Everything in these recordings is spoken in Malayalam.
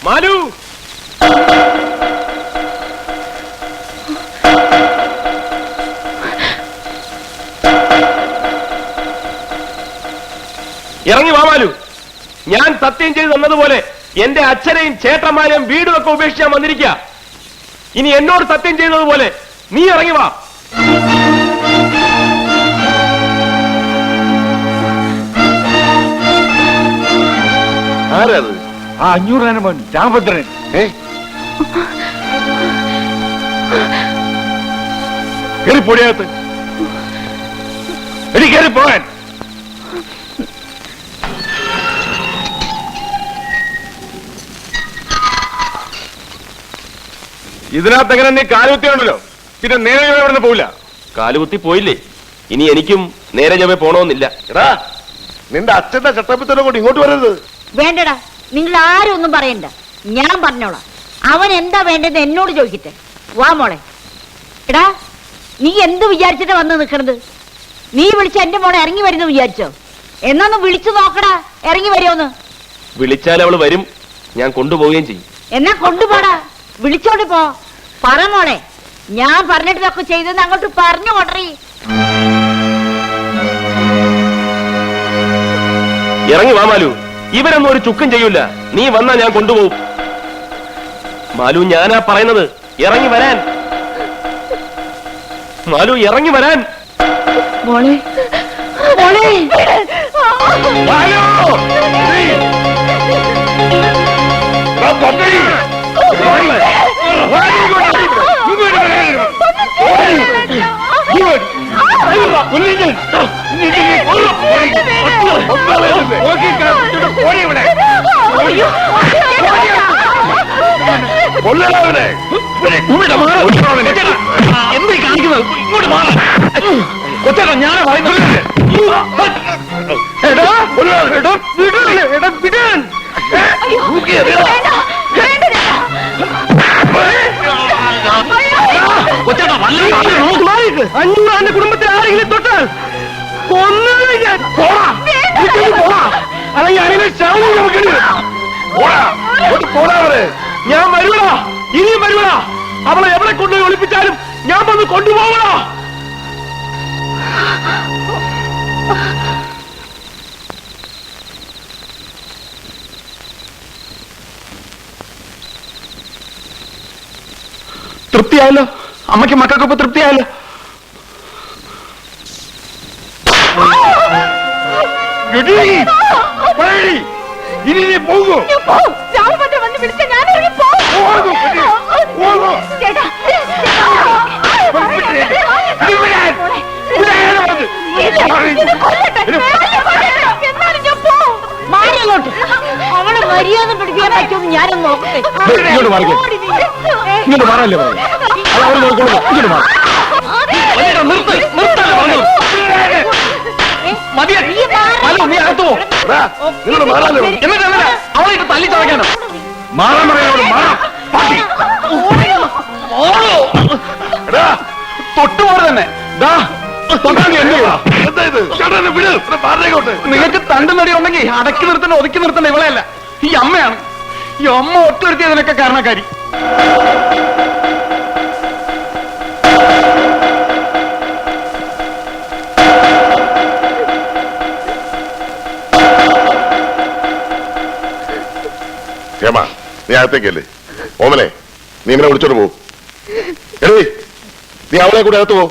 മാലു ഇറങ്ങി വാ മാലു. ഞാൻ സത്യം ചെയ്ത് തന്നതുപോലെ എന്റെ അച്ഛനെയും ചേട്ടന്മാരെയും വീടുമൊക്കെ ഉപേക്ഷിച്ചാൽ വന്നിരിക്കുക. ഇനി എന്നോട് സത്യം ചെയ്യുന്നതുപോലെ നീ ഇറങ്ങി വാ. ആരത്? ആ 500 മോൻ രാമഭദ്രൻ. കയറിപ്പോടിയകത്ത്. എടി കയറിപ്പോവാൻ. ഇതിനകത്ത് എങ്ങനെ നീ കാലുകുത്തിയുണ്ടല്ലോ, പിന്നെ നേരെ ഇവിടെ പോവില്ല. കാലുകുത്തി പോയില്ലേ, ഇനി എനിക്കും നേരെ ചൊവ്വേ പോണമെന്നില്ല. എടാ, നിന്റെ അച്ഛന്റെ ചട്ടപ്പിത്തന്നെ കൊണ്ട് ഇങ്ങോട്ട് വരരുത്. വേണ്ടടാ, നിങ്ങൾ ആരും ഒന്നും പറയണ്ട, ഞാൻ പറഞ്ഞോളാം. അവൻ എന്താ വേണ്ടത് എന്നോട് ചോദിക്കട്ടെ. വാ മോളെ. എടാ, നീ എന്ത് വിചാരിച്ചിട്ടാ വന്ന് നിൽക്കണത്? നീ വിളിച്ച എന്റെ മോളെ ഇറങ്ങി വരുന്നു വിചാരിച്ചോ? എന്നൊന്ന് വിളിച്ചു നോക്കടാ, ഇറങ്ങി വരുമോന്ന്. വിളിച്ചാൽ അവള് വരും, ഞാൻ കൊണ്ടുപോവുകയും ചെയ്യും. എന്നാ കൊണ്ടുപോടാ, വിളിച്ചോണ്ട് പോ. പറ മോളെ, ഞാൻ പറഞ്ഞിട്ടൊക്കെ ചെയ്തെന്ന് അങ്ങോട്ട് പറഞ്ഞു കൊടറി. ഇറങ്ങി വാ മാലു, ഇവരൊന്നും ഒരു ചുക്കും ചെയ്യൂല. നീ വന്നാ ഞാൻ കൊണ്ടുപോകും. മാലു, ഞാനാ പറയുന്നത്, ഇറങ്ങി വരാൻ. മാലു, ഇറങ്ങി വരാൻ. മോളെ, മോളെ. മാലു! എന്താ കാണിക്കുന്നത്? ഇങ്ങോട്ട് മാറാ. കൊച്ചേട്ടാ, ഞാനാ പറയുന്നത്. അഞ്ഞൂറാന്റെ കുടുംബത്തിൽ ആരെങ്കിലും തൊട്ടാൽ ഞാൻ വരുവടാ, ഇനിയും വരുവടാ. അവളെ എവിടെ കൊണ്ടുപോയി ഒളിപ്പിച്ചാലും ഞാൻ വന്ന് കൊണ്ടുപോകണോ? തൃപ്തിയായല്ലോ, അമ്മയ്ക്ക് മക്കൾക്കൊപ്പം തൃപ്തിയായല്ലോ. ഇനി നീ പോകൂ. അവളെ മര്യാദ പിടിക്കാൻ പറ്റുമെന്ന് ഞാനൊന്ന് നോക്കട്ടെ. ഇങ്ങോട്ട് മാറിക്കോ. ഇങ്ങോട്ട് മാറല്ലേ പറഞ്ഞു. അവർ നോക്കണോ? ഇങ്ങോട്ട് മാറി. നീ അകത്തോ? എന്നിട്ട് അവളെ ഇട്ട് തല്ലി ചതയ്ക്കാനോ? മാറാൻ പറയാനോട് മാറാം. തൊട്ടുപോലെ തന്നെ നിങ്ങൾക്ക് തണ്ടു നടി ഉണ്ടെങ്കിൽ അടക്കി നിർത്തണ്ട, ഒതുക്കി നിർത്തണ്ട ഇവളെയല്ല, ഈ അമ്മയാണ്. ഈ അമ്മ ഒട്ടുവരുത്തിയതിനൊക്കെ കാരണക്കാരി. നീ അകത്തേക്കല്ലേ? ഓമനെ, നീ ഇങ്ങനെ വിളിച്ചോണ്ട് പോ. എടീ, നീ അവളെ കൂടെ അകത്ത് പോ.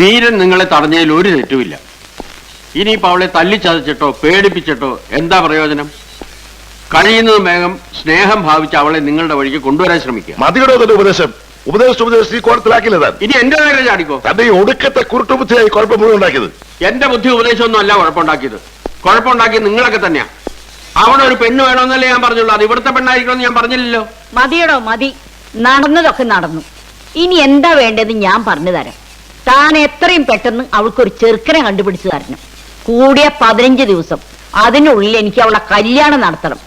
വീരൻ നിങ്ങളെ തടഞ്ഞതിൽ ഒരു തെറ്റുമില്ല. ഇനിയിപ്പോൾ അവളെ തല്ലിച്ചതച്ചിട്ടോ പേടിപ്പിച്ചിട്ടോ എന്താ പ്രയോജനം? കഴിയുന്നതും വേഗം സ്നേഹം ഭാവിച്ച് അവളെ നിങ്ങളുടെ വഴിക്ക് കൊണ്ടുവരാൻ ശ്രമിക്കുക. മതിയുടെ ഉപദേശം ഉപദേശിച്ച് കോളത്തിലാക്കില്ല താൻ. ഇനി എന്റെ നേരെ ചാടിക്കോ. തന്റെ ഈ ഒടുക്കത്തെ കുരുട്ടുബുദ്ധിയായി കുഴപ്പം മുഴുവൻ ഉണ്ടാക്കിയത്. എന്റെ ബുദ്ധി ഉപദേശമൊന്നും അല്ല കുഴപ്പമുണ്ടാക്കിയത്. കുഴപ്പമുണ്ടാക്കിയത് നിങ്ങളൊക്കെ തന്നെയാ. അവിടെ ഒരു പെണ്ണ് വേണമെന്നല്ലേ ഞാൻ പറഞ്ഞുള്ളൂ. അത് ഇവിടുത്തെ പെണ്ണായിരിക്കണമെന്ന് ഞാൻ പറഞ്ഞില്ലല്ലോ. മതിയടോ, മതി. നടന്നതൊക്കെ നടന്നു. ഇനി എന്താ വേണ്ടത് ഞാൻ പറഞ്ഞു തരാം. താൻ എത്രയും പെട്ടെന്ന് അവൾക്കൊരു ചെറുക്കനെ കണ്ടുപിടിച്ചു തരണം. കൂടിയ 15 ദിവസം. അതിനുള്ളിൽ എനിക്ക് അവളെ കല്യാണം നടത്തണം.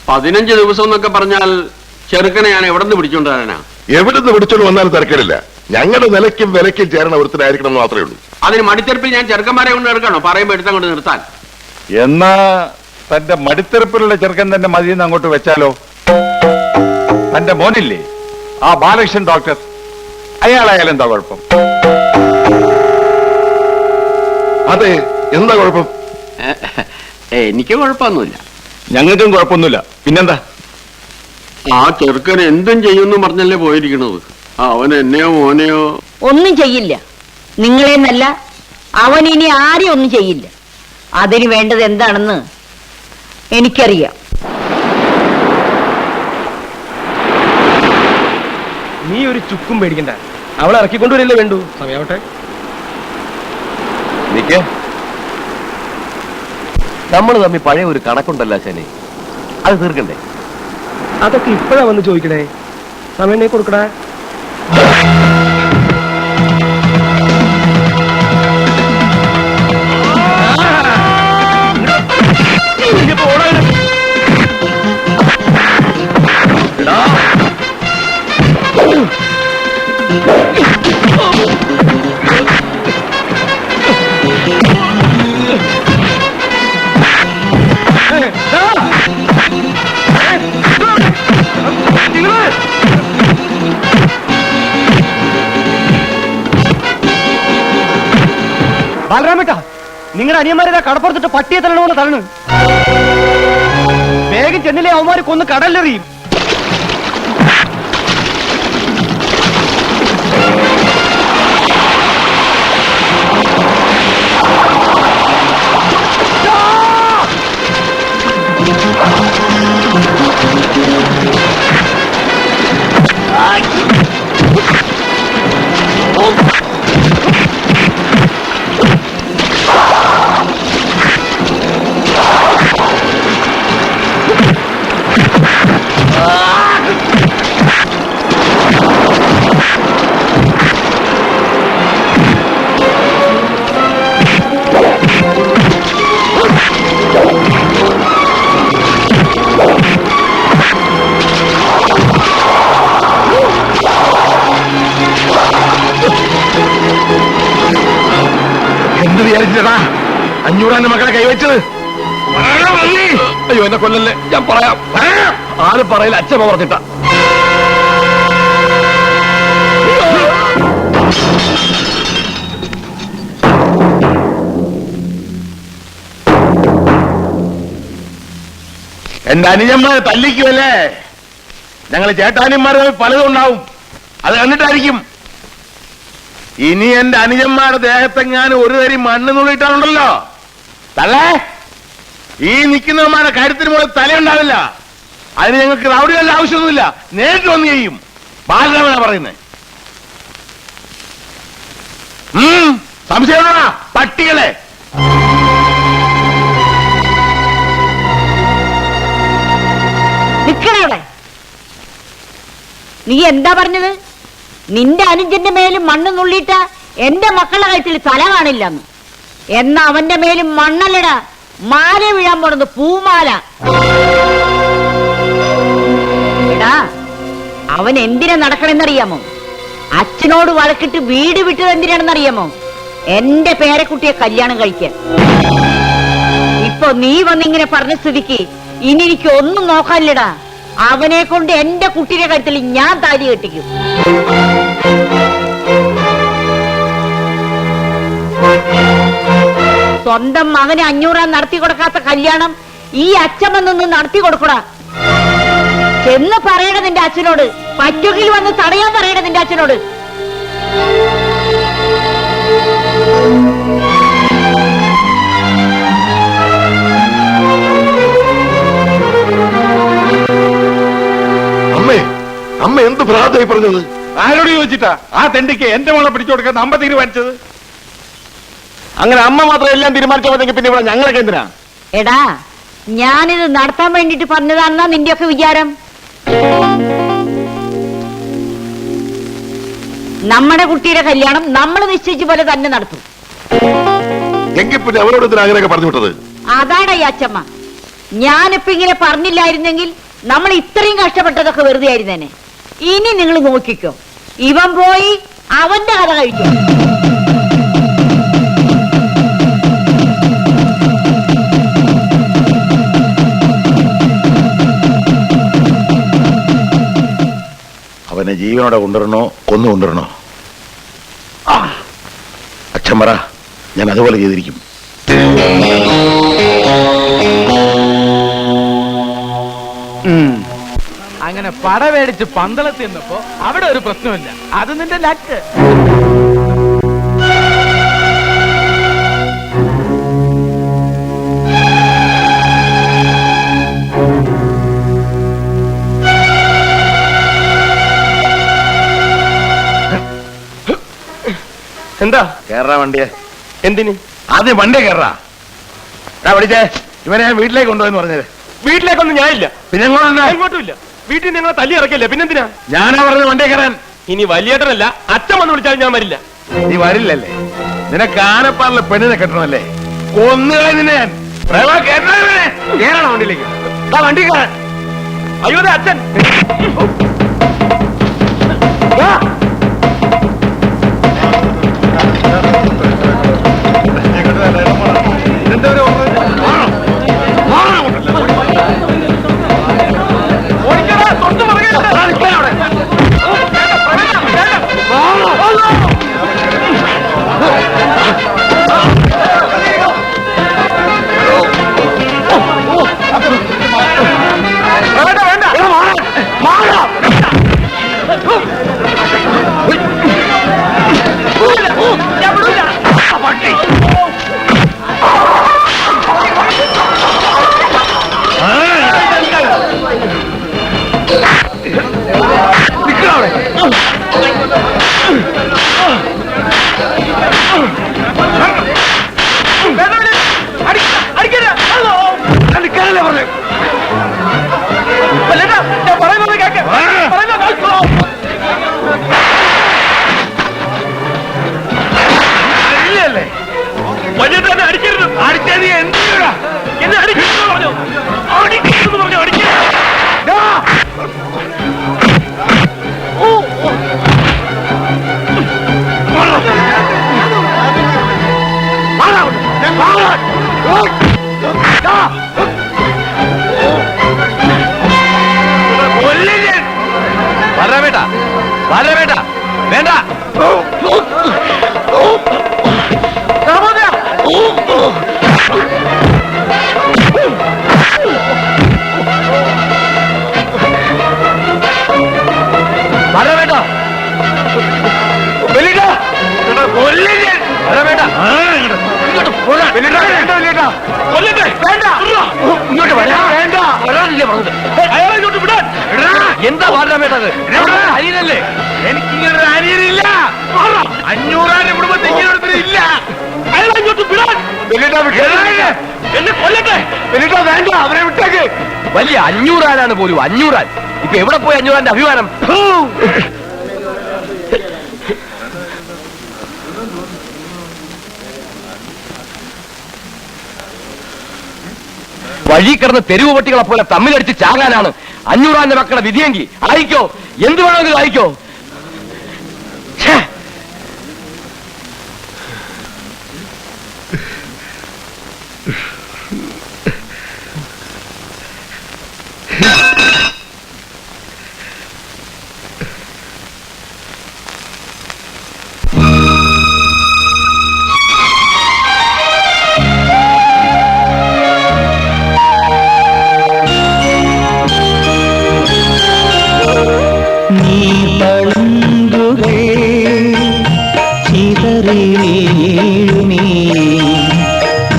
15 ദിവസം എന്നൊക്കെ പറഞ്ഞാൽ ചെറുക്കനെ ഞാൻ എവിടെ നിന്ന് പിടിച്ചോണ്ട് വരാനാ? എവിടുന്ന് പിടിച്ചോണ്ട് വന്നാലും തിരക്കില്ല. ഞങ്ങളുടെ നിലയ്ക്കും വിലയ്ക്കും ചേരണ ഒരുത്തനായിരിക്കണം എന്ന് മാത്രമേ ഉള്ളൂ. അതിന് മടിത്തെറുപ്പിൽ ഞാൻ ചെറുക്കന്മാരെ കൊണ്ട് എടുക്കണോ? പറയുമ്പോ എടുത്തം കൊണ്ട് നിർത്താൻ. എന്നാ തന്റെ മടിത്തെറുപ്പിലുള്ള ചെറുക്കൻ തന്നെ മതിയെന്ന് അങ്ങോട്ട് വെച്ചാലോ? തന്റെ മോനില്ലേ ആ ബാലകൃഷ്ണൻ ഡോക്ടർ, അയാളായാലും എന്താ കുഴപ്പം? അതെ, എന്താ കുഴപ്പം? എനിക്ക് കുഴപ്പമൊന്നുമില്ല. ഞങ്ങൾക്കും കുഴപ്പമൊന്നുമില്ല. പിന്നെന്താ? ആ ചെറുക്കൻ എന്തും ചെയ്യുമെന്ന് പറഞ്ഞല്ലേ പോയിരിക്കണത്. അവൻ എന്നെയോ മോനെയോ ഒന്നും ചെയ്യില്ല. നിങ്ങളെന്നല്ല, അവൻ ഇനി ആരെയും ഒന്നും ചെയ്യില്ല. അതിന് വേണ്ടത് എന്താണെന്ന് എനിക്കറിയാം. നീ ഒരു ചുക്കും പേടിക്കണ്ട. അവളെ ഇറക്കിക്കൊണ്ടുവരില്ലേ വേണ്ടു. സമയാവട്ടെ. നിക്ക്. നമ്മൾ തമ്മിൽ പഴയ ഒരു കണക്കുണ്ടല്ലോ ശനി, അത് തീർക്കണ്ടേ? അതൊക്കെ ഇപ്പഴാ വന്ന് ചോദിക്കണേ. സമയം നീ കൊടുക്കടാ. ബാലരാമേട്ടാ, നിങ്ങളുടെ അനിയന്മാരെ കടപ്പുറത്തിട്ട് പട്ടിയെ തള്ളണമെന്ന് തള്ളു. വേഗം ചെന്നില്ലേ അവന്മാരെ കൊന്ന് കടലിലെറിയും. എന്ത് വിചാരിച്ചടാ 500 മക്കളെ കൈവച്ചത്? അയ്യോ, എന്നെ കൊല്ലല്ലേ. ഞാൻ പറയാം. ആരും പറയില്ല, അച്ഛമ്മ പറഞ്ഞിട്ട. എന്റെ അനുജന്മാരെ തല്ലിക്കുമല്ലേ? ഞങ്ങൾ ചേട്ടാനിമാർ പലതും ഉണ്ടാവും, അത് കണ്ടിട്ടായിരിക്കും. ഇനി എന്റെ അനുജന്മാരുടെ ദേഹത്തെങ്ങാനും ഒരു തരി മണ്ണ് നുള്ളിട്ടാണുണ്ടല്ലോ തള്ളേ, ഈ നിൽക്കുന്നവന്മാരുടെ കാര്യത്തിന് മുകളിൽ തലയുണ്ടാവില്ല. അതിന് ഞങ്ങൾക്ക് റൗഡികളുടെ ആവശ്യമൊന്നുമില്ല, നേരിട്ട് വന്ന് ചെയ്യും. ബാലരാമനാ പറയുന്നേ. സംശയമാ പട്ടികളെ. നിക്കണവിടെ. നീ എന്താ പറഞ്ഞത്? നിന്റെ അനുജന്റെ മേലും മണ്ണ് നുള്ളിയിട്ട എന്റെ മക്കളുടെ കഴുത്തിൽ തല കാണില്ലെന്ന്. എന്നാ അവന്റെ മേലും മണ്ണല്ലടാ, മാല വീഴാൻ പോണത്, പൂമാല. എടാ, അവൻ എന്തിനാ നടക്കണെന്നറിയാമോ? അച്ഛനോട് വഴക്കിട്ട് വീട് വിട്ടത് എന്തിനാണെന്നറിയാമോ? എന്റെ പേരക്കുട്ടിയെ കല്യാണം കഴിക്കാൻ. ഇപ്പൊ നീ വന്നിങ്ങനെ പറഞ്ഞ സ്ഥിതിക്ക് ഇനി എനിക്ക് ഒന്നും നോക്കാനില്ലടാ. അവനെ കൊണ്ട് എന്റെ കുട്ടിയുടെ കഴുത്തിൽ ഞാൻ താലി കെട്ടിക്കും. സ്വന്തം മകന് 500 നടത്തി കൊടുക്കാത്ത കല്യാണം ഈ അച്ഛമ്മ നിന്ന് നടത്തി കൊടുക്കടാ. ചെന്ന് പറയണ നിന്റെ അച്ഛനോട്, പറ്റുകിൽ വന്ന് തടയാൻ പറയണ നിന്റെ അച്ഛനോട്. അമ്മ എന്ത് ഭ്രാന്തായി പറഞ്ഞത്? ആരോട് ചോദിച്ചിട്ടാ ആ തെണ്ടിക്ക് എന്റെ മോളെ പിടിച്ചു കൊടുക്കാൻ അമ്മ തീരുമാനിച്ചത്? അങ്ങനെ അമ്മ മാത്രം എല്ലാം തീരുമാനിച്ചാൽ മതി. പിന്നെ ഇവിടെ ഞങ്ങളൊക്കെ എന്തിനാ? എടാ, ഞാനിത് നടത്താൻ വേണ്ടിട്ട് പറഞ്ഞതാണെന്നാ നിന്റെയൊക്കെ വിചാരം? നമ്മുടെ കുട്ടിയുടെ കല്യാണം നമ്മൾ നിശ്ചയിച്ച പോലെ തന്നെ നടത്തും. എങ്കിൽ പിന്നെ അവരോട് അങ്ങനെയൊക്കെ പറഞ്ഞു വിട്ടത്? അതാടാ ഈ അച്ഛമ്മ. ഞാനിപ്പോ ഇങ്ങനെ പറഞ്ഞില്ലായിരുന്നെങ്കിൽ നമ്മൾ ഇത്രയും കഷ്ടപ്പെട്ടതൊക്കെ വെറുതെ ആയിരുന്നേനെ. ഇനി നിങ്ങൾ നോക്കിക്കോ, ഇവൻ പോയി അവന്റെ കഥ കഴിക്കും. അവനെ ജീവനോടെ കൊണ്ടുവരണോ കൊന്നുകൊണ്ടിരണോ? അച്ഛൻ പറ, ഞാൻ അതുപോലെ ചെയ്തിരിക്കും. അങ്ങനെ പട മേടിച്ച് പന്തളത്തി നിന്നപ്പോ അവിടെ ഒരു പ്രശ്നമില്ല. അത് നിന്റെ ലക്ക്. എന്താ കേറാ വണ്ടിയെ. എന്തിന്? ആദ്യം വണ്ടിയെ കേറാ. വിളിച്ചേ, ഇവനെ ഞാൻ വീട്ടിലേക്ക് കൊണ്ടുപോയെന്ന് പറഞ്ഞത്. വീട്ടിലേക്കൊന്നും ഞാനില്ല. പിന്നെ എങ്ങോട്ടും ഇല്ല. വീട്ടിൽ നിങ്ങളെ തല്ലി ഇറക്കില്ല. പിന്നെന്തിനാ? ഞാനാ പറഞ്ഞത് വണ്ടിയെ കയറാൻ. ഇനി വലിയേട്ടനല്ല, അച്ഛൻ വന്ന് വിളിച്ചാലും ഞാൻ വരില്ല. നീ വരില്ലല്ലേ? നിനക്ക് ആനപ്പാറിലെ പെണ്ണിനെ കെട്ടണമല്ലേ? കൊന്നുകളെ നിന്നെ ഞാൻ. കേറണം വണ്ടിയിലേക്ക്. വണ്ടി കയറാൻ. അയ്യോ അച്ഛൻ. എന്താ വാടാമേട്ടത്? അനിയനല്ലേ? എനിക്കിങ്ങനെ അനിയനില്ല. 500 കുടുംബത്തിൽ ഇങ്ങനെ ഇല്ല. അയാളോട്ട് വിടാൻ. എന്നെ കൊല്ലട്ടെ. വേണ്ട, അവരെ വിട്ടേക്ക്. വലിയ 500 പോലും. 500. ഇപ്പൊ എവിടെ പോയി 500 അഭിമാനം? വഴി കിടന്ന് തെരുവ് പട്ടികളെ പോലെ തമ്മിലടിച്ച് ചാകാനാണ് 500 മക്കളുടെ വിധിയെങ്കിൽ ആയിക്കോ, എന്ത് വേണമെങ്കിലും ആയിക്കോ.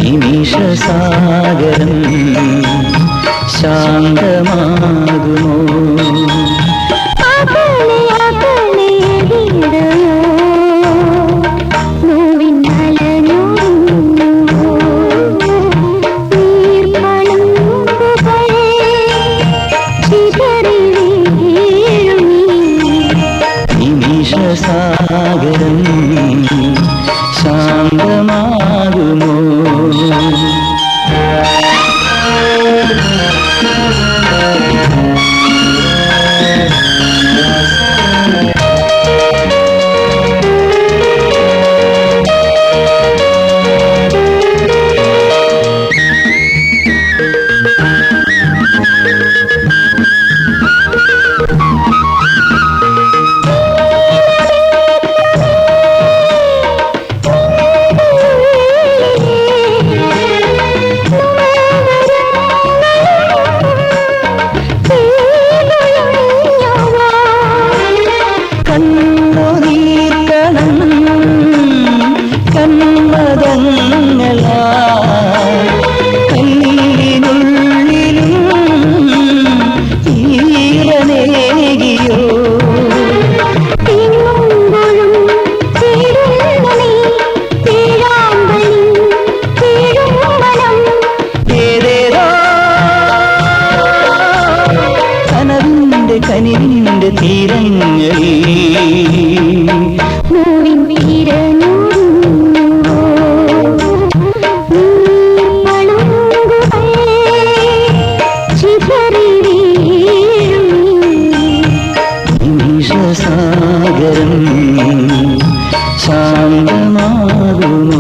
നിമിഷസാഗരം ശാന്തമാകുമോ? നിമിഷസാഗരം ശാന്തമാകുമോ? കനിവിന്റെ തീരങ്ങളിൽ നിമിഷസാഗരം ശാന്തമാകുന്നു.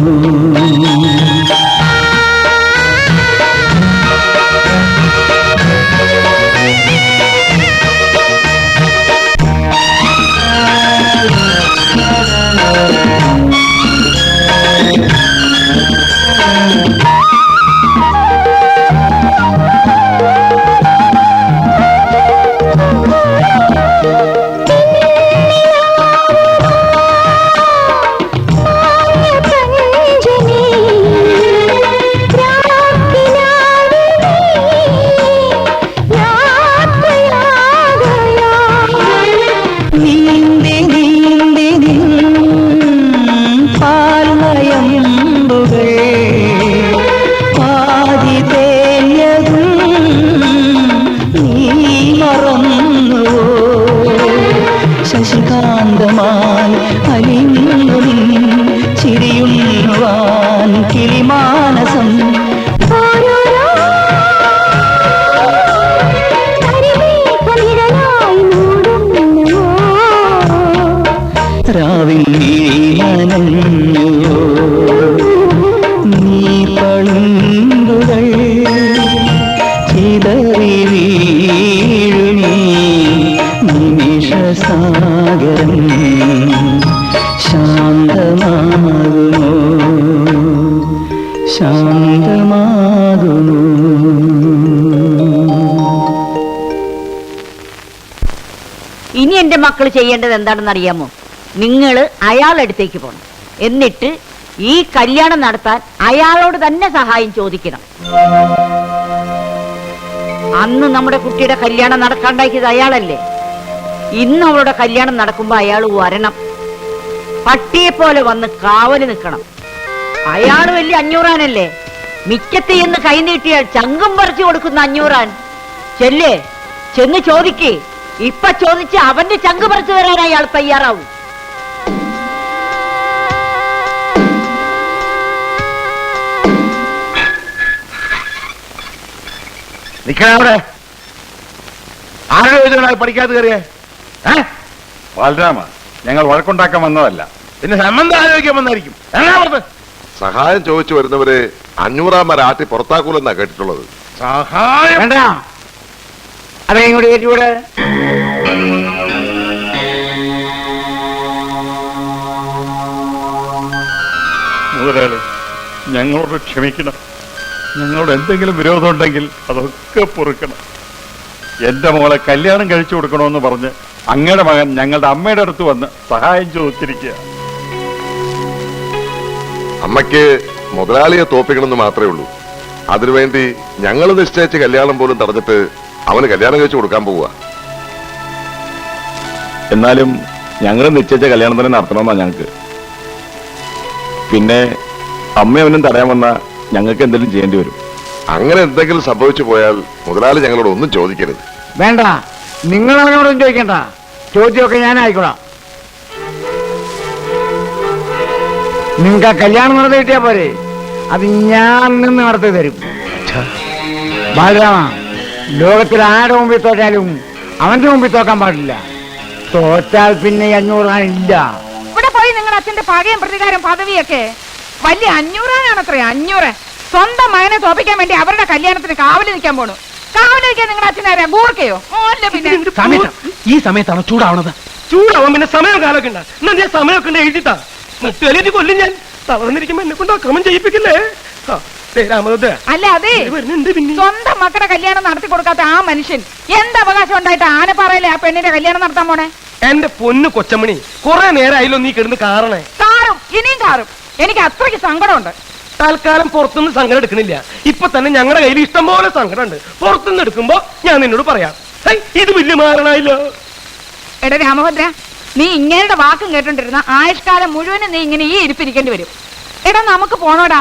ശശികാന്തമായി അലിഞ്ഞു ചിരിയുവാൻ കിളിമാനസം രാവിൽ നനഞ്ഞു നീ പളുങ്കുകൾ ചിതറി വീഴുമീ നിമിഷസാഗരം ശാന്തമാകുമോ ശാന്തമാകുമോ. ഇനി എന്റെ മക്കൾ ചെയ്യേണ്ടത് എന്താണെന്ന് അറിയാമോ? നിങ്ങൾ അയാളടുത്തേക്ക് പോകണം. എന്നിട്ട് ഈ കല്യാണം നടത്താൻ അയാളോട് തന്നെ സഹായം ചോദിക്കണം. അന്ന് നമ്മുടെ കുട്ടിയുടെ കല്യാണം നടക്കാണ്ടാക്കിയത് അയാളല്ലേ? ഇന്ന് അവളുടെ കല്യാണം നടക്കുമ്പോ അയാൾ വരണം. പട്ടിയെ പോലെ വന്ന് കാവല് നിൽക്കണം. അയാള് വലിയ അഞ്ഞൂറാനല്ലേ? മിക്കത്ത് ചെന്ന് കൈനീട്ടിയാൽ ചങ്കും പറിച്ചു കൊടുക്കുന്ന അഞ്ഞൂറാൻ. ചെല്ലേ, ചെന്ന് ചോദിക്കേ. ഇപ്പൊ ചോദിച്ച് അവന്റെ ചങ്ക് പറിച്ചു തരാൻ അയാൾ തയ്യാറാവും. നിക്കണവിടെ ആരുടെ ചോദിച്ചാൽ പഠിക്കാതെ കയറിയേ? ബാലരാമ, ഞങ്ങൾ വഴക്കുണ്ടാക്കാൻ വന്നതല്ല. പിന്നെ സംബന്ധം ആലോചിക്കാൻ വന്നായിരിക്കും. സഹായം ചോദിച്ചു വരുന്നവരെ 500 ആട്ടി പുറത്താക്കൂലെന്നാ കേട്ടിട്ടുള്ളത്. സഹായം വേണ്ട, അതെ ഇങ്ങോട്ട് കയറ്റിവിടെ. മുതലാളി, ഞങ്ങളോട് ക്ഷമിക്കണം. ഞങ്ങളോട് എന്തെങ്കിലും വിരോധം ഉണ്ടെങ്കിൽ അതൊക്കെ പൊറുക്കണം. എന്റെ മോളെ കല്യാണം കഴിച്ചു കൊടുക്കണമെന്ന് പറഞ്ഞ് അങ്ങയുടെ മകൻ ഞങ്ങളുടെ അമ്മയുടെ അടുത്ത് വന്ന് സഹായം ചോദിച്ചിരിക്കുക. അമ്മയ്ക്ക് മുതലാളിയെ തോപ്പിക്കണമെന്ന് മാത്രമേ ഉള്ളൂ. അതിനുവേണ്ടി ഞങ്ങൾ നിശ്ചയിച്ച കല്യാണം പോലും തടഞ്ഞിട്ട് അവന് കല്യാണം കഴിച്ചു കൊടുക്കാൻ പോവുക. എന്നാലും ഞങ്ങൾ നിശ്ചയിച്ച കല്യാണം തന്നെ നടത്തണമെന്നാ ഞങ്ങൾക്ക്. പിന്നെ അമ്മയവനും തടയാൻ വന്ന ഞങ്ങൾക്ക് എന്തെങ്കിലും ചെയ്യേണ്ടി വരും. അങ്ങനെ എന്തെങ്കിലും സംഭവിച്ചു പോയാൽ മുതലാളി ഞങ്ങളോട് ഒന്നും ചോദിക്കരുത്. വേണ്ട, നിങ്ങൾ അവനോടൊന്നും ചോദിക്കണ്ട. ചോദ്യമൊക്കെ ഞാനായിക്കോളാം. നിങ്ങൾക്ക് ആ കല്യാണം നടത്തി കിട്ടിയാ പോരെ? അത് ഞാൻ നിന്ന് നടത്തി തരും. ബാലരാമ, ലോകത്തിൽ ആരുടെ മുമ്പിൽ തോറ്റാലും അവന്റെ മുമ്പിൽ തോക്കാൻ പാടില്ല. തോറ്റാൽ പിന്നെ 500 ഇല്ല. ഇവിടെ പോയി നിങ്ങൾ അച്ഛന്റെ പകയും പ്രതികാരം പദവിയൊക്കെ വലിയ 500 500. സ്വന്തം മകനെ തോപ്പിക്കാൻ വേണ്ടി അവരുടെ കല്യാണത്തിന് കാവല് നിൽക്കാൻ പോണു. കാവല് നിൽക്കാൻ നിങ്ങളുടെ അച്ഛനാരാ? ഗൂർക്കയോ? ഓല്ല പിന്നെ ഈ സമയത്താണ് ചൂടാവണത്. ചൂടാവാൻ പിന്നെ സമയം കാലൊക്കെ ഉണ്ട്. എന്നാ ഞാൻ സമയമൊക്കെ ഉണ്ട് എഴുതിട്ടാ മുത്തുകലേക്ക് കൊല്ലും. ഞാൻ തളർന്നിരിക്കുമ്പോ എന്നെ കൊണ്ട് അക്രമം ചെയ്യിപ്പിക്കില്ലേ? അല്ല, അതെ, സ്വന്തം മക്കളുടെ കല്യാണം നടത്തി കൊടുക്കാത്ത ആ മനുഷ്യൻ എന്ത് അവകാശം ഉണ്ടായിട്ട് ആനപ്പാറയിലെ ആ പെണ്ണിന്റെ കല്യാണം നടത്താൻ പോണേ? എന്റെ പൊന്നു കൊച്ചമണി, കുറെ നേരമായല്ലോ നീ കിടന്ന് കാറണേ. കാറും ഇനിയും കാറും. എനിക്ക് അത്രയ്ക്ക് സങ്കടമുണ്ട്. തൽക്കാലം പുറത്തുനിന്ന് സങ്കടം എടുക്കണില്ല. ഇപ്പൊ തന്നെ ഞങ്ങളുടെ കയ്യിൽ ഇഷ്ടം പോലെ സങ്കടം ഉണ്ട്. പുറത്തുനിന്ന് എടുക്കുമ്പോ ഞാൻ നിന്നോട് പറയാം. ഇത് വലിയ മാറണായില്ലോ. എടാ രാമഭദ്ര, നീ ഇങ്ങനെയുടെ വാക്കും കേട്ടോണ്ടിരുന്ന ആയുഷ്കാലം മുഴുവനും നീ ഇങ്ങനെ ഈ ഇരിപ്പിരിക്കേണ്ടി വരും. എടാ, നമുക്ക് പോണോടാ.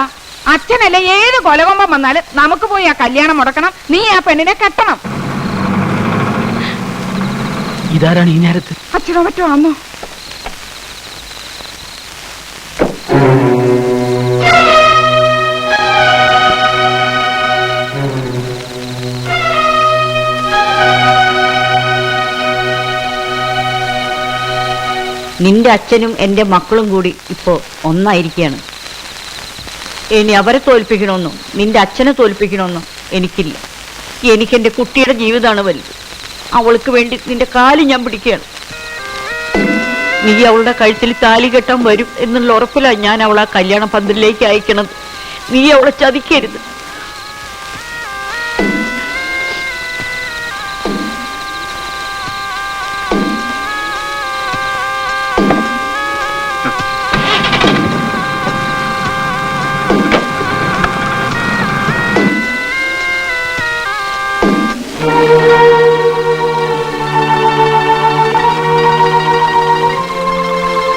അച്ഛനല്ലേ ഏത് കൊലകൊമ്പം വന്നാലും നമുക്ക് പോയി ആ കല്യാണം മുടക്കണം. നീ ആ പെണ്ണിനെ കെട്ടണം. ഇതാരാണ് ഈ നേരത്ത്? അച്ഛനോ മറ്റോ ആന്നോ? നിന്റെ അച്ഛനും എന്റെ മക്കളും കൂടി ഇപ്പോ ഒന്നായിരിക്കുകയാണ്. ഇനി അവരെ തോൽപ്പിക്കണമെന്നും നിന്റെ അച്ഛനെ തോൽപ്പിക്കണമെന്നും എനിക്കില്ല. എനിക്കെന്റെ കുട്ടിയുടെ ജീവിതമാണ് വലുത്. അവൾക്ക് വേണ്ടി നിന്റെ കാല് ഞാൻ പിടിക്കുകയാണ്. നീ അവളുടെ കഴുത്തിൽ താലി കെട്ടാൻ വരും എന്നുള്ള ഉറപ്പിലാണ് ഞാൻ അവളെ ആ കല്യാണ പന്തലിലേക്ക് അയക്കണത്. നീ അവളെ ചതിക്കരുത്.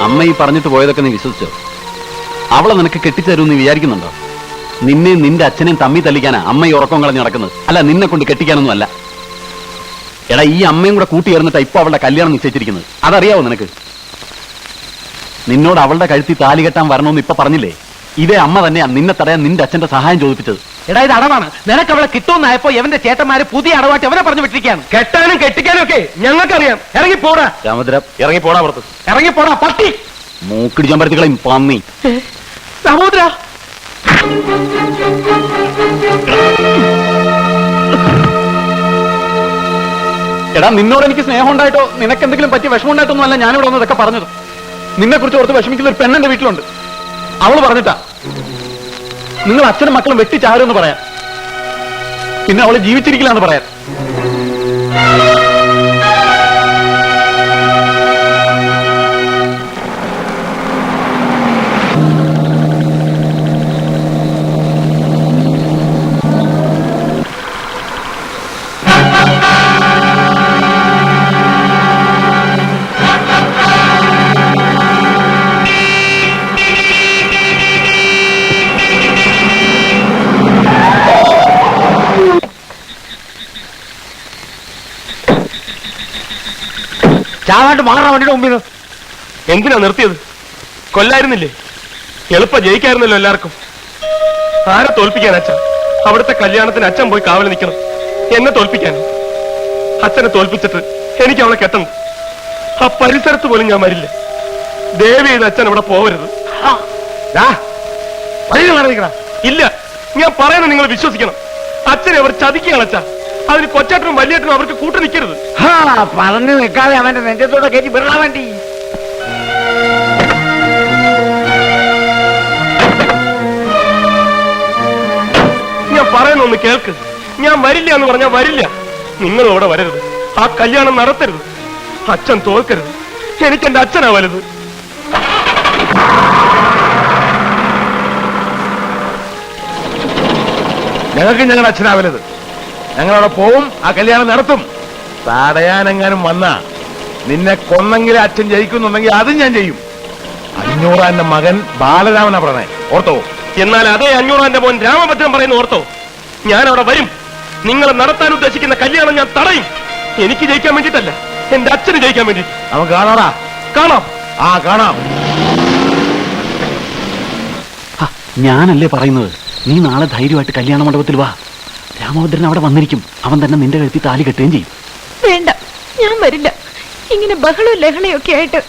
അമ്മ ഈ പറഞ്ഞിട്ട് പോയതൊക്കെ നീ വിശ്വസിച്ചോ? അവളെ നിനക്ക് കെട്ടിത്തരുമെന്ന് വിചാരിക്കുന്നുണ്ടോ? നിന്നെയും നിന്റെ അച്ഛനെയും തമ്മി തല്ലിക്കാനാ അമ്മ ഈ ഉറക്കം കളഞ്ഞ് നടക്കുന്നത്, അല്ല നിന്നെ കൊണ്ട് കെട്ടിക്കാനൊന്നും അല്ല. എടാ, ഈ അമ്മയും കൂടെ കൂട്ടി ചേർന്നിട്ടാ ഇപ്പൊ അവളുടെ കല്യാണം നിശ്ചയിച്ചിരിക്കുന്നത്. അതറിയാവോ നിനക്ക്? നിന്നോട് അവളുടെ കഴുത്തി താലി കെട്ടാൻ വരണമെന്ന് ഇപ്പൊ പറഞ്ഞില്ലേ? ഇതേ അമ്മ തന്നെയാ നിന്നെ തടയാൻ നിന്റെ അച്ഛന്റെ സഹായം ചോദിപ്പിച്ചത്. എടാ, ഇത് അടവാണ്. നിനക്ക് അവളെ കിട്ടുമെന്നായപ്പോ എവന്റെ ചേട്ടന്മാര് പുതിയ അടവാട്ടി അവനെ പറഞ്ഞു വിട്ടിരിക്കുകയാണ്. കെട്ടാനും കെട്ടിക്കാനും ഒക്കെ ഞങ്ങൾക്കറിയാം. ഇറങ്ങിപ്പോടാ രാമഭദ്ര, ഇറങ്ങിപ്പോടാ പുറത്ത്. ഇറങ്ങിപ്പോടാ പട്ടി. മൂക്കിടിച്ചാൻ പരത്തിക്കളയും പന്നി. സഹോദര, എടാ, നിന്നോട് എനിക്ക് സ്നേഹം ഉണ്ടായിട്ടോ നിനക്ക് എന്തെങ്കിലും പറ്റിയ വിഷമം ഉണ്ടായിട്ടൊന്നും അല്ല ഞാനിവിടെ വന്ന് ഇതൊക്കെ പറഞ്ഞത്. നിന്നെ കുറിച്ച് ഓർത്ത് വിഷമിക്കുന്ന ഒരു പെണ്ണെന്റെ വീട്ടിലുണ്ട്. അവള് പറഞ്ഞിട്ടാ നിങ്ങൾ അച്ഛനും മക്കളും വെട്ടിച്ചാരുമെന്ന് പറയാം. പിന്നെ അവള് ജീവിച്ചിരിക്കില്ലാന്ന് പറയാം. ചാവാണ്ട് മാറാ വണ്ടിയുടെ മുമ്പിൽ. എന്തിനാ നിർത്തിയത്? കൊല്ലായിരുന്നില്ലേ? എളുപ്പം ജയിക്കായിരുന്നല്ലോ എല്ലാവർക്കും. ആരെ തോൽപ്പിക്കാൻ അച്ഛൻ? അവിടുത്തെ കല്യാണത്തിന് അച്ഛൻ പോയി കാവൽ നിൽക്കണം. എന്നെ തോൽപ്പിക്കാൻ? അച്ഛനെ തോൽപ്പിച്ചിട്ട് എനിക്ക് അവളെ കെട്ടണം. ആ പരിസരത്ത് പോലും ഞാൻ വരില്ല. ദേവി ചെയ്ത് അച്ഛൻ ഇവിടെ പോവരുത്. ഇല്ല, ഞാൻ പറയുന്നത് നിങ്ങൾ വിശ്വസിക്കണം. അച്ഛനെ അവർ ചതിക്കുകയാണ് അച്ഛാ. അതിന് കൊച്ചേട്ടനും വലിയേട്ടനും അവർക്ക് കൂട്ടു നിൽക്കരുത്. പറഞ്ഞു നിൽക്കാതെ അവന്റെ നെഞ്ചത്തോടെ കയറ്റി വിടാൻ വേണ്ടി. ഞാൻ പറയുന്നൊന്ന് കേൾക്ക്. ഞാൻ വരില്ല എന്ന് പറഞ്ഞാൽ വരില്ല. നിങ്ങളും അവിടെ വരരുത്. ആ കല്യാണം നടത്തരുത്. അച്ഛൻ തോൽക്കരുത്. എനിക്കെന്റെ അച്ഛനാ വലുത്. ഞങ്ങൾക്ക് ഞങ്ങളുടെ അച്ഛനാ വലുത്. ഞങ്ങളവിടെ പോവും, ആ കല്യാണം നടത്തും. തടയാനെങ്ങാനും വന്ന നിന്നെ കൊന്നെങ്കിലും അച്ഛൻ ജയിക്കുന്നുണ്ടെങ്കിൽ അതും ഞാൻ ചെയ്യും. 500 മകൻ ബാലരാമനാ പറഞ്ഞേ, ഓർത്തോ? എന്നാൽ അതേ 500 മോൻ രാമഭദ്രൻ പറയുന്ന ഓർത്തോ? ഞാൻ അവിടെ വരും. നിങ്ങൾ നടത്താൻ ഉദ്ദേശിക്കുന്ന കല്യാണം ഞാൻ തടയും. എനിക്ക് ജയിക്കാൻ വേണ്ടിയിട്ടല്ല, എന്റെ അച്ഛന് ജയിക്കാൻ വേണ്ടി. നമുക്ക് കാണാടാ. കാണാം. ആ കാണാം. ഞാനല്ലേ പറയുന്നത്, നീ നാളെ ധൈര്യമായിട്ട് കല്യാണ മണ്ഡപത്തിൽ വാ. രാമഭദ്രൻ അവിടെ വന്നിരിക്കും. അവൻ തന്നെ നിന്റെ കഴുത്തി താലി കെട്ടുകയും ചെയ്യും. വേണ്ട, ഞാൻ വരില്ല. ഇങ്ങനെ ബഹളവും ലഹളയൊക്കെ ആയിട്ട്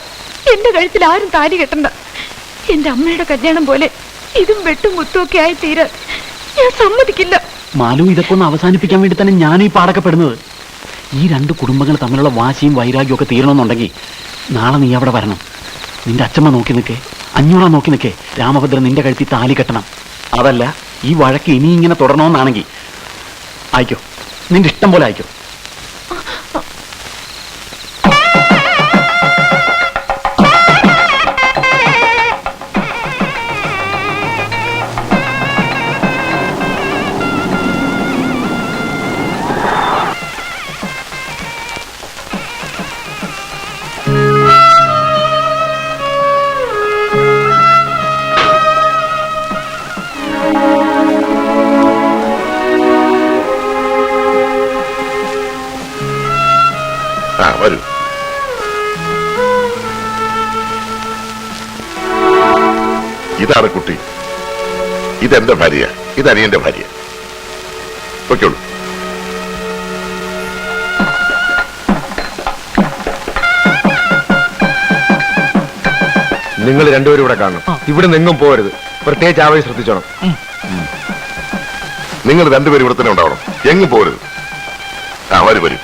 എന്റെ കഴുത്തിൽ ആരും താലി കെട്ടണ്ട. എന്റെ അമ്മയുടെ കല്യാണം പോലെ ഇതും വെട്ടും കുത്തും ഒക്കെ ആയി തീരാൻ ഞാൻ സമ്മതിക്കില്ല. മാലു, ഇതൊക്കെ ഒന്ന് അവസാനിപ്പിക്കാൻ വേണ്ടി തന്നെ ഞാനീ പാടക്കപ്പെടുന്നത്. ഈ രണ്ട് കുടുംബങ്ങൾ തമ്മിലുള്ള വാശിയും വൈരാഗ്യവും ഒക്കെ തീരണമെന്നുണ്ടെങ്കിൽ നാളെ നീ അവിടെ വരണം. നിന്റെ അച്ഛമ്മ നോക്കി നിൽക്കേ, 500 നോക്കി നിൽക്കേ. രാമഭദ്രൻ നിന്റെ കഴുത്തി താലി കെട്ടണം. അതല്ല, ഈ വഴക്ക് ഇനി ഇങ്ങനെ തുടരണമെന്നാണെങ്കിൽ ആയിക്കോ, നിന്റെ ഇഷ്ടം പോലെ ആയിക്കോ. വരൂ. ഇതാണ് കുട്ടി, ഇതെന്റെ ഭാര്യ, ഇത് അനിയന്റെ ഭാര്യ. ഓക്കെയുള്ളൂ. നിങ്ങൾ രണ്ടുപേരും ഇവിടെ കാണണം. ഇവിടെ നിങ്ങും പോരുത്. പ്രത്യേകിച്ച് ആവേശം ശ്രദ്ധിച്ചോണം. നിങ്ങൾ രണ്ടുപേരും ഇവിടെ തന്നെ ഉണ്ടാവണം, എങ്ങും പോരുത്. വരും.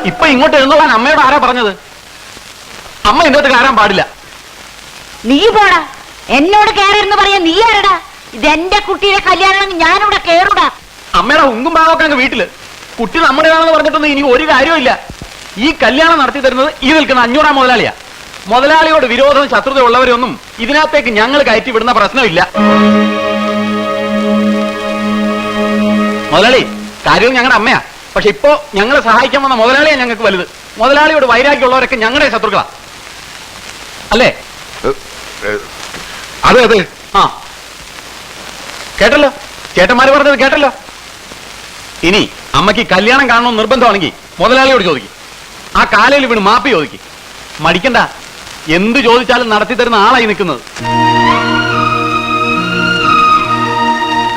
ഇപ്പൊ ഇങ്ങോട്ട് എഴുന്നള്ളാൻ അമ്മയോട് ആരാ പറഞ്ഞത്? അമ്മ ഇന്നത്തെ കയറാൻ പാടില്ല. നീ പോടാ, എന്നോട് കയറെന്ന് പറയാ. നീ ആരടാ? ഇതെന്റെ കുട്ടിയുടെ കല്യാണം, ഞാനിവിടെ കേറൂടാ. അമ്മയുടെ ഉങ്കും ഭാഗമൊക്കെ അങ്ങ് വീട്ടില്. കുട്ടി നമ്മുടേതാണെന്ന് പറഞ്ഞിട്ടൊന്നും ഇനി ഒരു കാര്യമില്ല. ഈ കല്യാണം നടത്തി തരുന്നത് ഈ നിൽക്കുന്ന 500 മുതലാളിയാ. മുതലാളിയോട് വിരോധവും ശത്രുത ഉള്ളവരൊന്നും ഇതിനകത്തേക്ക് ഞങ്ങൾ കയറ്റി വിടുന്ന പ്രശ്നമില്ല. മുതലാളി കാര്യവും ഞങ്ങളുടെ അമ്മയാ. പക്ഷെ ഇപ്പോ ഞങ്ങളെ സഹായിക്കാൻ വന്ന മുതലാളിയാ ഞങ്ങൾക്ക് വലുത്. മുതലാളിയോട് വൈരാഗ്യമുള്ളവരൊക്കെ ഞങ്ങളുടെ ശത്രുക്കളാ, അല്ലേ? അതെ അതെ. ആ കേട്ടല്ലോ, ചേട്ടന്മാര് പറഞ്ഞത് കേട്ടല്ലോ. ഇനി അമ്മയ്ക്ക് കല്യാണം കാണണമെന്ന് നിർബന്ധമാണെങ്കിൽ മുതലാളിയോട് ചോദിക്കും. ആ കാലയിൽ വീണ് മാപ്പി ചോദിക്കും. മടിക്കണ്ട, എന്ത് ചോദിച്ചാലും നടത്തി തരുന്ന ആളായി നിൽക്കുന്നത്.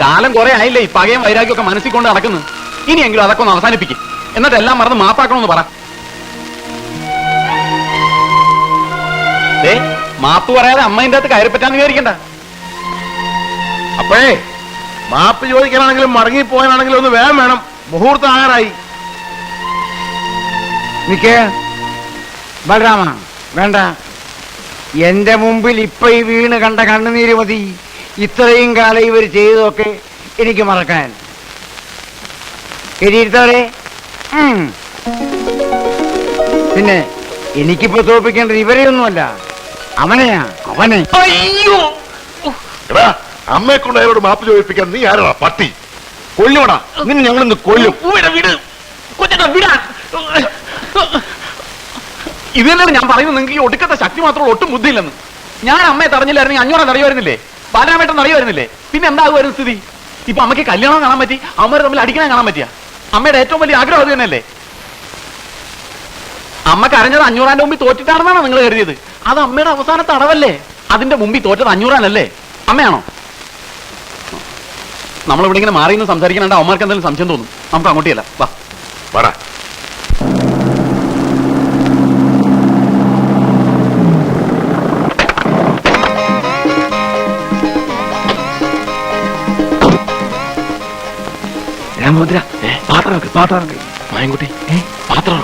കാലം കുറെ ആയില്ലേ ഈ പകയും വൈരാഗ്യമൊക്കെ മനസ്സിൽ കൊണ്ട് നടക്കുന്നത്. ഇനിയെങ്കിലും അതൊക്കെ ഒന്ന് അവസാനിപ്പിക്കും. എന്നിട്ട് എല്ലാം മറന്ന് മാപ്പാക്കണമെന്ന് പറ. മാപ്പ് പറയാതെ അമ്മേന്റെ അകത്ത് കയറിപ്പറ്റാന്ന് വിചാരിക്കണ്ട. അപ്പോഴേ മാപ്പ് ചോദിക്കാനാണെങ്കിലും മടങ്ങിപ്പോയാണെങ്കിലും ഒന്ന് വേഗം വേണം. മുഹൂർത്തം ആകാറായി. നിക്കേ ബലരാമ, വേണ്ട. എന്റെ മുമ്പിൽ ഇപ്പൊ ഈ വീണ് കണ്ട കണ്ണുനീര് മതി ഇത്രയും കാലം ഇവർ ചെയ്തതൊക്കെ എനിക്ക് മറക്കാൻ. എഴുതിയിരുത്തവരെ. പിന്നെ എനിക്കിപ്പോ തോൽപ്പിക്കേണ്ടത് ഇവരെയൊന്നുമല്ല, അവനെയാ, അവനെ. അയ്യോ, എടാ, അമ്മയെ കൊണ്ട് അയാളോട് മാപ്പ് ചോദിപ്പിക്കാൻ നീ ആരാ? പട്ടി കൊല്ലുവടാ, നിന്നെ ഞങ്ങളിന്ന് കൊല്ലും. ഇത് തന്നെയാണ് ഞാൻ പറയുന്നത്. നിങ്ങൾക്ക് ഈ ഒടുക്കത്തെ ശക്തി മാത്രമുള്ള ഒട്ടും ബുദ്ധിയില്ലെന്ന്. ഞാൻ അമ്മയെ തടഞ്ഞില്ലായിരുന്നെങ്കിൽ 500 തടയുമായിരുന്നില്ലേ, ബാലരാമേട്ടൻ തടയുമായിരുന്നില്ലേ? പിന്നെ എന്താകുമായിരുന്നു സ്ഥിതി? ഇപ്പൊ അമ്മയ്ക്ക് കല്യാണം കാണാൻ പറ്റി, അമ്മ തമ്മിൽ അടിക്കണം കാണാൻ പറ്റിയ? അമ്മയുടെ ഏറ്റവും വലിയ ആഗ്രഹം അത് തന്നെയല്ലേ? അമ്മ കരഞ്ഞത് 500 മുമ്പിൽ തോറ്റിട്ടാണെന്നാണോ നിങ്ങൾ കരുതിയത്? അത് അമ്മയുടെ അവസാനത്തെ അടവല്ലേ? അതിന്റെ മുമ്പിൽ തോറ്റത് 500 അമ്മയാണോ? നമ്മളിവിടെ ഇങ്ങനെ മാറി നിന്ന് സംസാരിക്കണ അമ്മമാർക്ക് എന്തെങ്കിലും സംശയം തോന്നും. നമുക്ക് അങ്ങോട്ടിയല്ല, വാ. വാടാ. മായൻകുട്ടി, പാത്രം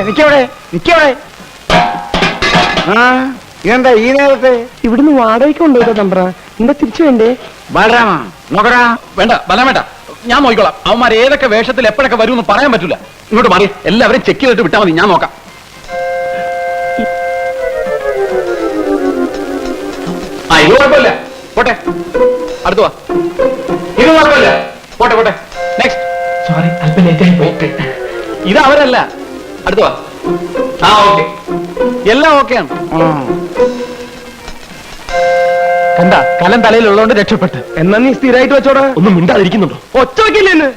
നിക്കവിടെ. ഇതെന്താ ഈ നേരത്തെ? ഇവിടുന്ന് വാടകയ്ക്ക് കൊണ്ടുപോയിട്ടോ തമ്പ്ര. എന്താ തിരിച്ചു വേണ്ടേ? ബലരാമ നോക്കടാ. വേണ്ട ബലമേട്ട, ഞാൻ നോക്കിക്കോളാം. അവന്മാർ ഏതൊക്കെ വേഷത്തിൽ എപ്പോഴൊക്കെ വരുമെന്ന് പറയാൻ പറ്റില്ല. ഇങ്ങോട്ട് മാറി, എല്ലാവരും ചെക്ക് ചെയ്തിട്ട് വിട്ടാൽ മതി, ഞാൻ നോക്കാം. ഇത് കുഴപ്പമില്ല, പോട്ടെ. അടുത്ത് വാ. ഇത് കുഴപ്പമില്ല, പോട്ടെ. നെക്സ്റ്റ്. സോറി, അല്പം ലേറ്റായി പോയി. ഇത് അവരല്ല, അടുത്ത് വാ. ഓക്കെ, എല്ലാം ഓക്കെയാണ്. കണ്ട, കലം തലയിലുള്ളതുകൊണ്ട് രക്ഷപ്പെട്ട്. എന്നാ നീ സ്ഥിരമായിട്ട് വെച്ചോടാ. ഒന്നും മിണ്ടാതിരിക്കുന്നുണ്ടോ? ഒച്ച വയ്ക്കില്ലേ?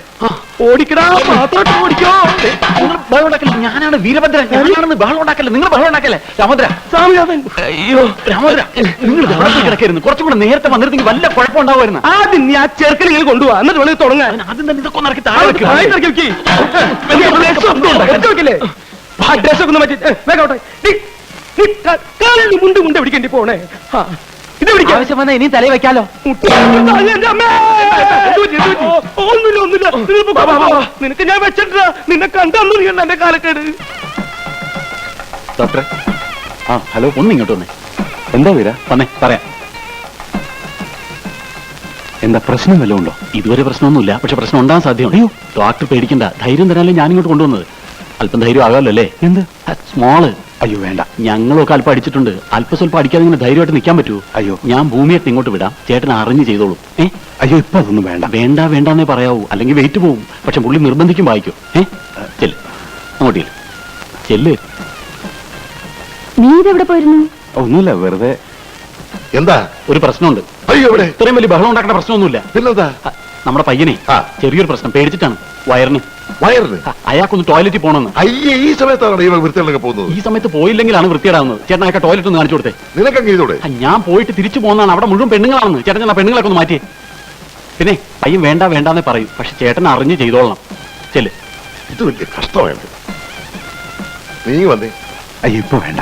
ഓടിക്കടാ, പാത്രോട്ട് ഓടിക്കോ. ബഹളം ഉണ്ടാക്കല്ലേ, ഞാനാണ് വീരഭദ്രൻ. ഞാനാണെന്ന് ബഹളം ഉണ്ടാക്കല്ലേ, നിങ്ങൾ ബഹളം ഉണ്ടാക്കല്ലേ. രാമോദ്ര, അയ്യോ രാമോദ്ര, നിങ്ങൾ കിടക്കായിരുന്നു. കുറച്ചും കൂടെ നേരത്തെ വന്നിരുന്നെങ്കിൽ വല്ല കുഴപ്പമുണ്ടാവുമായിരുന്നു. ആദ്യം നീ ആ ചെറുക്കലിങ്ങനെ കൊണ്ടുപോവാ, എന്നിട്ട് വിളി തുടങ്ങാൻ. ആദ്യം തന്നെ ഇതൊക്കെ ഒന്ന് ഇറക്കി താഴെ വെക്കും. മുണ്ട് പിടിക്കേണ്ടി പോണേ. ആവശ്യം വന്നാൽ ഇനിയും തലയിൽ വെക്കാലോ. ഒന്നുമില്ല. നിനക്ക് ഞാൻ വെച്ചിട്ടാ, നിന്നെ കണ്ടു എന്റെ കാലക്കേട്. ഡോക്ടറെ, ഹലോ, ഒന്ന് ഇങ്ങോട്ട് വന്നേ. എന്താ വീര വന്നേ പറയാം. എന്താ പ്രശ്നം വല്ലതും ഉണ്ടോ? ഇതുവരെ പ്രശ്നമൊന്നുമില്ല, പക്ഷെ പ്രശ്നം ഉണ്ടാകാൻ സാധ്യമാണ്. അയ്യോ ഡോക്ടർ പേടിക്കണ്ട, ധൈര്യം തരാനല്ലേ ഞാനിങ്ങോട്ട് കൊണ്ടുവന്നത്. അല്പം ധൈര്യം ആകാമല്ലോ അല്ലേ? എന്ത് സ്മോള്? അയ്യോ വേണ്ട. ഞങ്ങളൊക്കെ അല്പം അടിച്ചിട്ടുണ്ട്, അല്പം സ്വല്പം അടിക്കാതെ ഇങ്ങനെ ധൈര്യമായിട്ട് നിൽക്കാൻ പറ്റുമോ? അയ്യോ ഞാൻ ഭൂമിയായിട്ട് ഇങ്ങോട്ട് വിടാം, ചേട്ടൻ അറിഞ്ഞ് ചെയ്തോളൂ. അയ്യോ ഇപ്പൊ അതൊന്നും വേണ്ട. വേണ്ട വേണ്ടെന്നേ പറയാവൂ, അല്ലെങ്കിൽ വെയിറ്റ് പോവും. പക്ഷെ പുള്ളി നിർബന്ധിക്കും വായിക്കും. ചെല്ല് അങ്ങോട്ടേ ചെല്ല്. നീ ഇതെവിടെ പോയിരുന്നു? ഒന്നുമില്ല, വെറുതെ. എന്താ? ഒരു പ്രശ്നമുണ്ട്. അയ്യോ ഇവിടെ ഇത്രയും വലിയ ബഹളം ഉണ്ടാക്കേണ്ട പ്രശ്നമൊന്നുമില്ല. പിന്നെന്താ? നമ്മുടെ പയ്യനെ ചെറിയൊരു പ്രശ്നം, പേടിച്ചിട്ടാണ്. വയറിന് അയാൾക്കൊന്ന് ടോയ്ലറ്റിൽ പോകണമെന്ന്. അയ്യേ, ഈ സമയത്താണ് ഇവ വൃത്തികളൊക്കെ പോകുന്നത്? ഈ സമയത്ത് പോയില്ലെങ്കിലാണ് വൃത്തിയിടാവുന്നത്. ചേട്ടൻ അയാൾക്ക് ടോയ്ലറ്റ് ഒന്ന് കാണിച്ചു കൊടുത്തേ. നിനക്കൊക്കെ ചെയ്തോടെ? ഞാൻ പോയിട്ട് തിരിച്ചു പോകുന്നതാണ്, അവിടെ മുഴുവൻ പെണ്ണുങ്ങളാണെന്ന്. ചേട്ടൻ ഞാൻ പെണ്ണുങ്ങളൊക്കെ ഒന്ന് മാറ്റിയേ. പിന്നെ പയ്യൻ വേണ്ട വേണ്ടാന്നേ പറയും, പക്ഷെ ചേട്ടൻ അറിഞ്ഞ് ചെയ്തോളണം. ചെല്ല്. ഇത് വലിയ കഷ്ടമായിട്ട്. നീ വന്നേ. അയ്യോ ഇപ്പൊ വേണ്ട.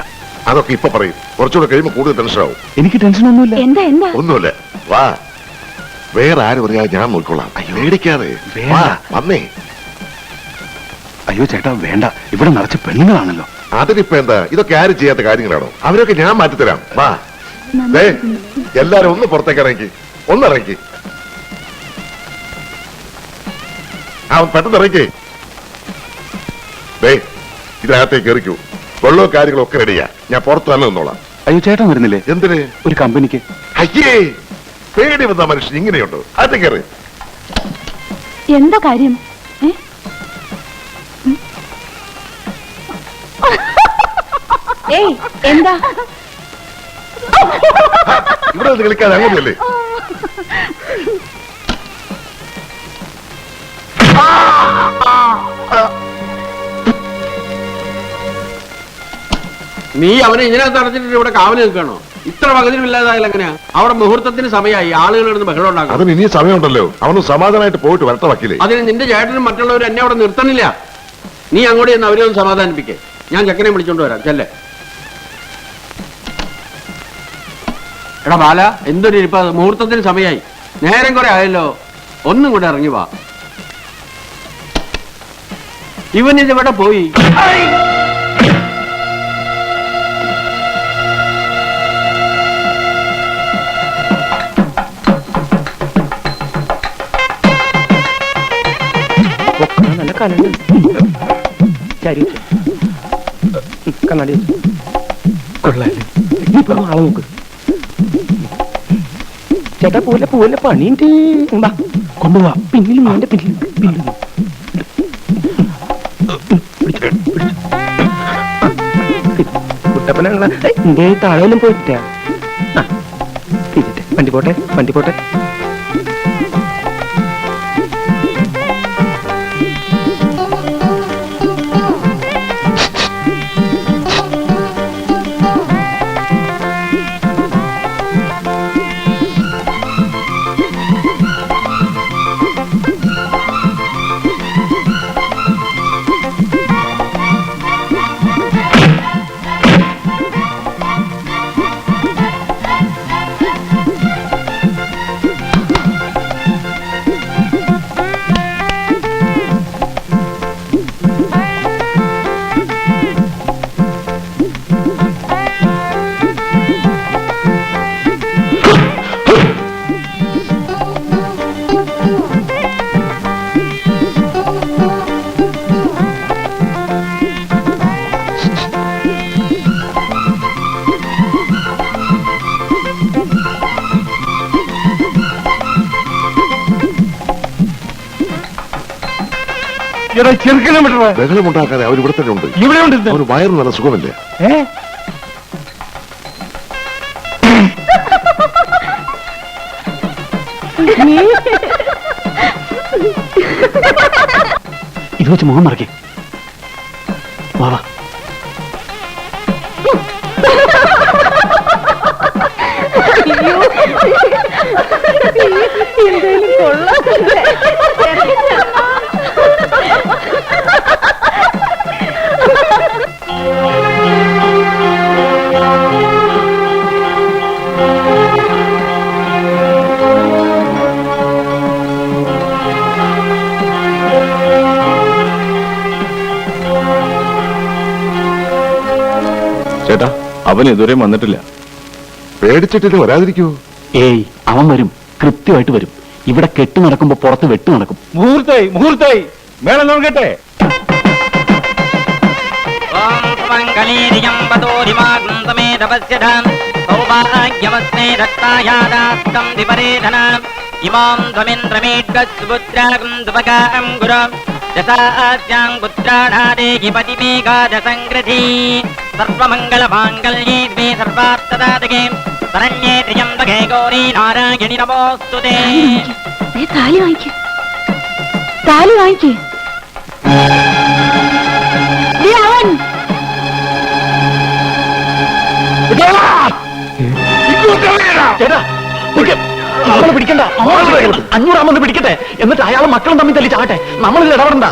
അതൊക്കെ ഇപ്പൊ പറയും, കുറച്ചുകൂടെ കഴിയുമ്പോൾ കൂടുതൽ ടെൻഷനാവും. എനിക്ക് ടെൻഷനൊന്നുമില്ല. എന്താ എന്താ? ഒന്നുമില്ല, വാ. വേറെ ആര് പറയാ ഞാൻ നോക്കിക്കൊള്ളാം. പേടിക്കാതെ വാ, വന്നേ. അയ്യോ ചേട്ടാ വേണ്ട, ഇവിടെ നിറച്ച് പെണ്ണുങ്ങളാണല്ലോ. അതിനിപ്പോ എന്താ? ഇതൊക്കെ ആരും ചെയ്യാത്ത കാര്യങ്ങളാണോ? അവരൊക്കെ ഞാൻ മാറ്റിത്തരാം. വാ ദേ, എല്ലാരും ഒന്ന് പുറത്തേക്ക് ഇറങ്ങി, ഒന്നിറങ്ങി. പെട്ടെന്ന് ഇറങ്ങി. ദേ, ഇതിനകത്തേക്ക് എറിക്കൂ. വെള്ളവും കാര്യങ്ങളൊക്കെ റെഡിയാ. ഞാൻ പുറത്ത് തന്നെ നിന്നോളാം. അയ്യോ ചേട്ടൻ വരുന്നില്ലേ? എന്തിന്? ഒരു കമ്പനിക്ക്. അയ്യേ, പേടി വന്ന മനുഷ്യൻ ഇങ്ങനെയുണ്ടോ? അത് കയറി. എന്താ കാര്യം? ഏയ് എന്താ? ഇവിടെ നിന്ന് കളിക്കാതെ അങ്ങനെയല്ലേ? നീ അവനെ ഇതിനകത്ത് അടച്ചിട്ട് ഇവിടെ കാവല് നിൽക്കണോ? ഇത്ര പകുതിയില്ലാതായാലും എങ്ങനെയാ? അവിടെ മുഹൂർത്തത്തിന് സമയമായി, ആളുകൾ ഇടുന്ന് ബഹളം ഉണ്ടാക്കണം. അതിന് ഇനി സമയമുണ്ടല്ലോ. അവന് സമാധാനമായിട്ട് പോയിട്ട് വരട്ടെ വക്കീലേ. അതിന് നിന്റെ ചേട്ടനും മറ്റുള്ളവരും എന്നെ അവിടെ നിർത്തണില്ല. നീ അങ്ങോട്ട് ചെന്ന് അവരെ ഒന്ന് സമാധാനിപ്പിക്കേ. ഞാൻ ചെക്കനെ വിളിച്ചോണ്ട് വരാം. ചെല്ലേ. എടാ ബാല, എന്തൊരു ഇരിപ്പ, മുഹൂർത്തത്തിന് സമയമായി, നേരം കുറെ ആയല്ലോ. ഒന്നും കൂടെ ഇറങ്ങി വാ. ഇവൻ ഇതിവിടെ പോയി. നല്ല കണ്ണാടി കണ്ണാടി കൊള്ളാല്ലേ? ഇപ്പൊ ആളെ നോക്ക്. ചേട്ടാ പോലെ പോലെ പണിയുണ്ട്. കൊണ്ടുപോവാ. പിന്നിൽ എന്റെ പിന്നിൽ കുട്ടപ്പന എന്റെ താഴെയൊന്നും പോയിട്ട. വണ്ടി പോട്ടെ, വണ്ടി പോട്ടെ. ചെറുക്കനും ബഹളമുണ്ടാക്കാതെ അവർ ഇവിടെ തന്നെ ഉണ്ട്. ഇവിടെ ഉണ്ട്. അവന് വയറ് നല്ല സുഖമില്ല. ഇത് വെച്ച് മുഖം മറക്കേ. വാ വാ. എന്തായാലും കൊള്ളാം. ചേട്ടാ അവൻ ഇതുവരെ വന്നിട്ടില്ല. പേടിച്ചിട്ടിന് വരാതിരിക്കൂ. ഏയ്, അവൻ വരും, കൃത്യമായിട്ട് വരും. ഇവിടെ കെട്ട് നടക്കുമ്പോ പുറത്ത് വെട്ട് നടക്കും. മുഹൂർത്തായി മേളം നോക്കട്ടെ. ഇമാം ത്വമിന്ദ്രമേഡ്ഗസ്സുപുത്രാഗം ദുപകാം ഗുരം ദശാസ്യാം പുത്രാണാദേഹി പതിമേകാദസംഗ്രഥീ സർവമംഗളമാംഗല്യേ ദ്വേ സർവാർത്ഥദാതകേ ശരണ്യേ ത്ര്യംബകേ ഗൗരീ നാരായണി നമോസ്തുതേ. താലി വാങ്ങിക്ക്, താലി വാങ്ങിക്ക്. അവൻ നമ്മളെ പിടിക്കണ്ട, 500 പിടിക്കട്ടെ, എന്നിട്ട് അയാളെ മക്കളും തമ്മിൽ തല്ലി ചാട്ടെ. നമ്മളിൽ ഇടപെടണ്ട.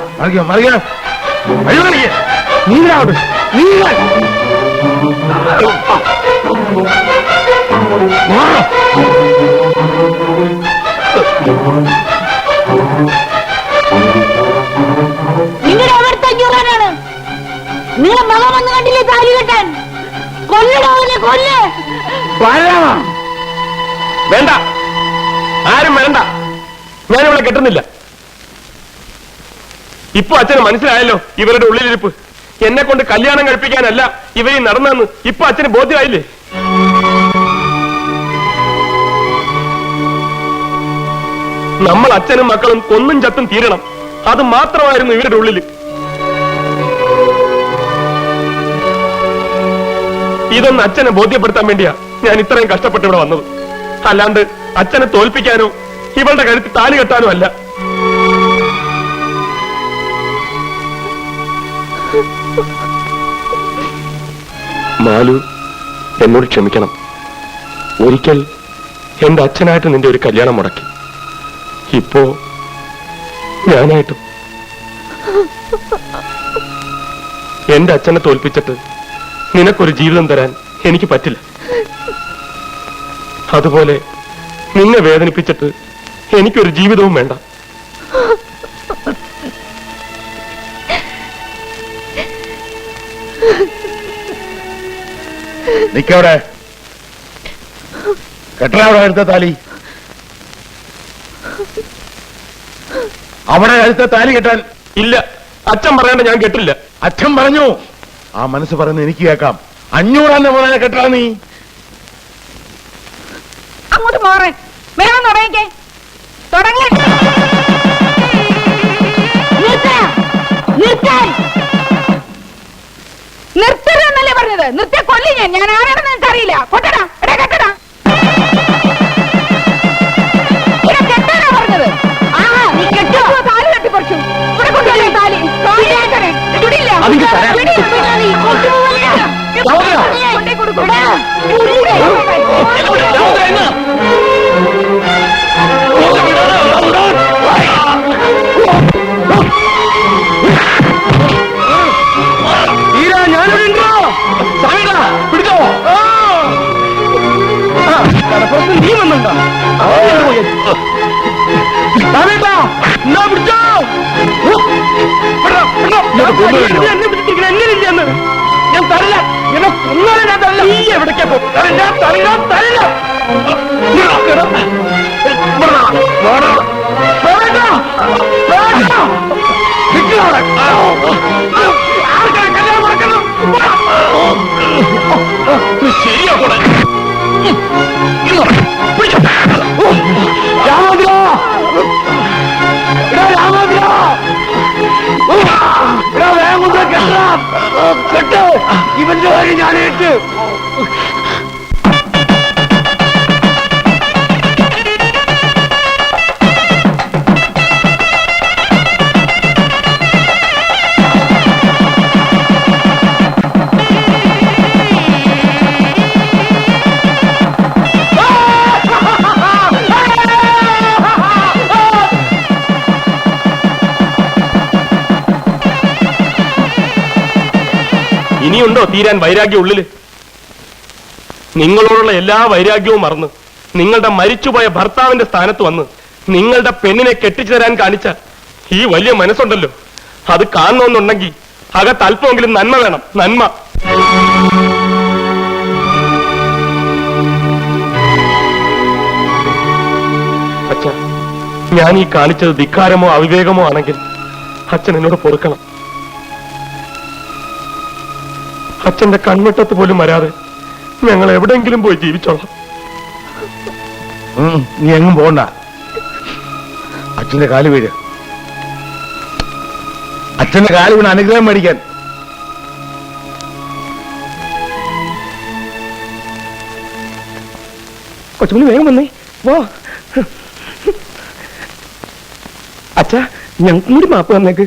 നിങ്ങളുടെ അവിടുത്തെ 500 നിങ്ങളെ മകൻ വന്ന് കണ്ടില്ലേ താലി കെട്ടാൻ? കൊല്ലടാവിനെ കൊല്ല്. വേണ്ട, ആരും വേണ്ട, ഞാനിവിടെ കെട്ടുന്നില്ല. ഇപ്പൊ അച്ഛന് മനസ്സിലായല്ലോ ഇവരുടെ ഉള്ളിലിരിപ്പ്. എന്നെ കൊണ്ട് കല്യാണം കഴിപ്പിക്കാനല്ല ഇവരീ നടന്നെന്ന് ഇപ്പൊ അച്ഛന് ബോധ്യമായില്ലേ? നമ്മൾ അച്ഛനും മക്കളും കൊന്നും ചത്തും തീരണം, അത് മാത്രമായിരുന്നു ഇവരുടെ ഉള്ളിൽ. ഇതൊന്ന് അച്ഛനെ ബോധ്യപ്പെടുത്താൻ വേണ്ടിയാ ഞാൻ ഇത്രയും കഷ്ടപ്പെട്ട് ഇവിടെ വന്നത്. അല്ലാണ്ട് അച്ഛനെ തോൽപ്പിക്കാനോ ഇവളുടെ കഴുത്ത് താലി കെട്ടാനോ അല്ല. മാലു, എന്നോട് ക്ഷമിക്കണം. ഒരിക്കൽ എന്റെ അച്ഛനായിട്ട് നിന്റെ ഒരു കല്യാണം മുടക്കി. ഇപ്പോ ഞാനായിട്ടും. എന്റെ അച്ഛനെ തോൽപ്പിച്ചിട്ട് നിനക്കൊരു ജീവിതം തരാൻ എനിക്ക് പറ്റില്ല. അതുപോലെ നിന്നെ വേദനിപ്പിച്ചിട്ട് എനിക്കൊരു ജീവിതവും വേണ്ട. നിക്കവിടെ, കെട്ടവിടെ കഴുത്ത താലി. അവിടെ കഴുത്ത താലി കെട്ടാൻ ഇല്ല. അച്ഛൻ പറയാണ്ട് ഞാൻ കെട്ടില്ല. അച്ഛൻ പറഞ്ഞു, ആ മനസ്സ് പറയുന്നത് എനിക്ക് കേൾക്കാം. 500 മുതലേ കെട്ടാ നീ. അങ്ങോട്ട് മാറേ, മേളം തുടങ്ങിക്കേ, തുടങ്ങി. നിർത്തരുതെന്നല്ലേ പറഞ്ഞത്? നിർത്തിയ കൊല്ലി ഞാൻ ആരാണെന്ന് എനിക്ക് അറിയില്ല. കൊട്ടടാ, എടാ കെട്ടടാ. ഇവിടെ കെട്ടാനാ പറഞ്ഞത്. നീ കെട്ടോ, താലി കെട്ടിപ്പറിച്ചു. ഇവിടെ കൊണ്ടുവന്നേ താലി. ഇടില്ല, കൊണ്ടേ കൊടുക്കും. നീ വന്നുണ്ടോ? എങ്ങനെയില്ലെന്ന് ഞാൻ തരില്ല. എന്നെ കൊന്നാലും ഞാൻ തരില്ല. നീ എവിടേക്കാ പോ? ഞാൻ തരില്ല, തരില്ല. ശരിയാ കൂടെ ഇവന്റെ കാര്യം ഞാനേറ്റ്. ഇനിയുണ്ടോ തീരാൻ വൈരാഗ്യം ഉള്ളില്? നിങ്ങളോടുള്ള എല്ലാ വൈരാഗ്യവും മറന്ന് നിങ്ങളുടെ മരിച്ചുപോയ ഭർത്താവിന്റെ സ്ഥാനത്ത് വന്ന് നിങ്ങളുടെ പെണ്ണിനെ കെട്ടിച്ചു തരാൻ കാണിച്ച ഈ വലിയ മനസ്സുണ്ടല്ലോ, അത് കാണണമെന്നുണ്ടെങ്കിൽ അകത്ത് അല്പമെങ്കിലും നന്മ വേണം. നന്മ. ഞാൻ ഈ കാണിച്ചത് ധിക്കാരമോ അവിവേകമോ ആണെങ്കിൽ അച്ഛൻ എന്നോട് പൊറുക്കണം. അച്ഛന്റെ കൺവെട്ടത്ത് പോലും വരാതെ ഞങ്ങൾ എവിടെയെങ്കിലും പോയി ജീവിച്ചോളാം. നീ എങ്ങും പോണ്ട. അച്ഛന്റെ കാല് വീഴ്. അച്ഛന്റെ കാല് വീണ് അനുഗ്രഹം മേടിക്കാൻ. കൊച്ചുമണി വേഗം വന്നേ. വാ അച്ഛാ, ഞങ്ങൾക്കും കൂടി മാപ്പ് തന്നേക്ക്.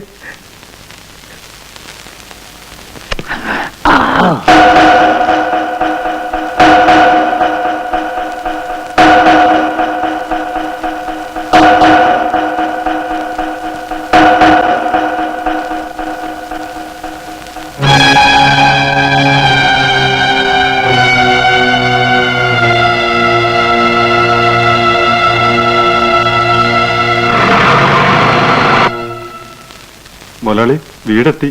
മുതലാളി വീടെത്തി.